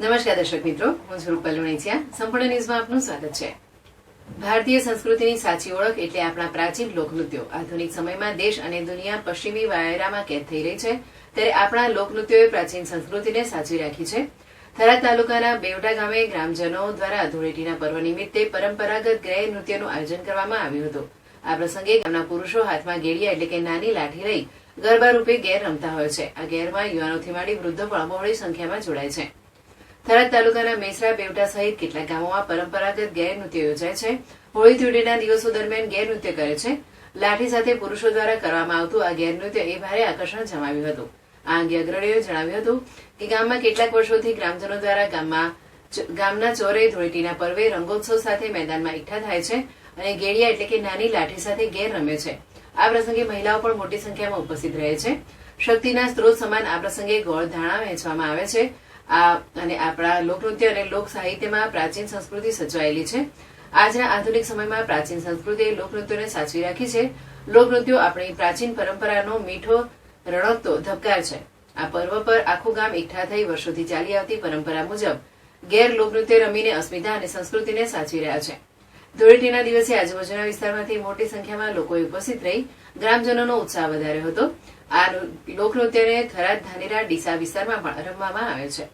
નમસ્કાર દર્શક મિત્રો, હું છું રૂપલ લુણીચિયા. સંપૂર્ણ ન્યૂઝમાં આપનું સ્વાગત છે. ભારતીય સંસ્કૃતિની સાચી ઓળખ એટલે આપણા પ્રાચીન લોકનૃત્યો. આધુનિક સમયમાં દેશ અને દુનિયા પશ્ચિમી વાયરામાં કેદ થઈ રહી છે, ત્યારે આપણા લોકનૃત્યોએ પ્રાચીન સંસ્કૃતિને સાચવી રાખી છે. થરાદ તાલુકાના બેવડા ગામે ગ્રામજનો દ્વારા ધૂળેટીના પર્વ નિમિત્તે પરંપરાગત ગ્રેહ નૃત્યનું આયોજન કરવામાં આવ્યું હતું. આ પ્રસંગે ગામના પુરુષો હાથમાં ગેડિયા એટલે કે નાની લાઠી લઈ ગરબા રૂપે ગેર રમતા હોય છે. આ ગેરમાં યુવાનોથી માંડી વૃદ્ધો પણ બહોળી સંખ્યામાં જોડાય છે. થરાદ તાલુકાના મેસરા, બેવડા સહિત કેટલાક ગામોમાં પરંપરાગત ગેર નૃત્ય યોજાય છે. હોળી ધૂળેટીના દિવસો દરમિયાન ગેર નૃત્ય કરે છે. લાઠી સાથે પુરુષો દ્વારા કરવામાં આવતું આ ગેર નૃત્ય એ ભારે આકર્ષણ જમાવ્યું હતું. આ અંગે અગ્રણીઓએ જણાવ્યું હતું કે ગામમાં કેટલાક વર્ષોથી ગ્રામજનો દ્વારા ગામના ચોરે ધૂળેટીના પર્વે રંગોત્સવ સાથે મેદાનમાં એકઠા થાય છે અને ગેડિયા એટલે કે નાની લાઠી સાથે ગેર રમે છે. આ પ્રસંગે મહિલાઓ પણ મોટી સંખ્યામાં ઉપસ્થિત રહે છે. શક્તિના સ્ત્રોત સમાન આ પ્રસંગે ગોળ ધાણા વહેંચવામાં આવે છે. અને આપણા લોકનૃત્ય અને લોક સાહિત્યમાં પ્રાચીન સંસ્કૃતિ સચવાયેલી છે. આજના આધુનિક સમયમાં પ્રાચીન સંસ્કૃતિએ લોકનૃત્યોને સાચવી રાખી છે. લોકનૃત્યો આપણી પ્રાચીન પરંપરાનો મીઠો રણકતો ધબકાર છે. આ પર્વ પર આખું ગામ એકઠા થઈ વર્ષોથી ચાલી આવતી પરંપરા મુજબ ગેર લોકનૃત્ય રમીને અસ્મિતા અને સંસ્કૃતિને સાચવી રહ્યા છે. ધૂળેટીના દિવસે આજુબાજુના વિસ્તારમાંથી મોટી સંખ્યામાં લોકોએ ઉપસ્થિત રહી ગ્રામજનોનો ઉત્સાહ વધાર્યો હતો. આ લોકનૃત્યને થરાદ, ધાનેરા, ડીસા વિસ્તારમાં પણ રમવામાં આવે છે.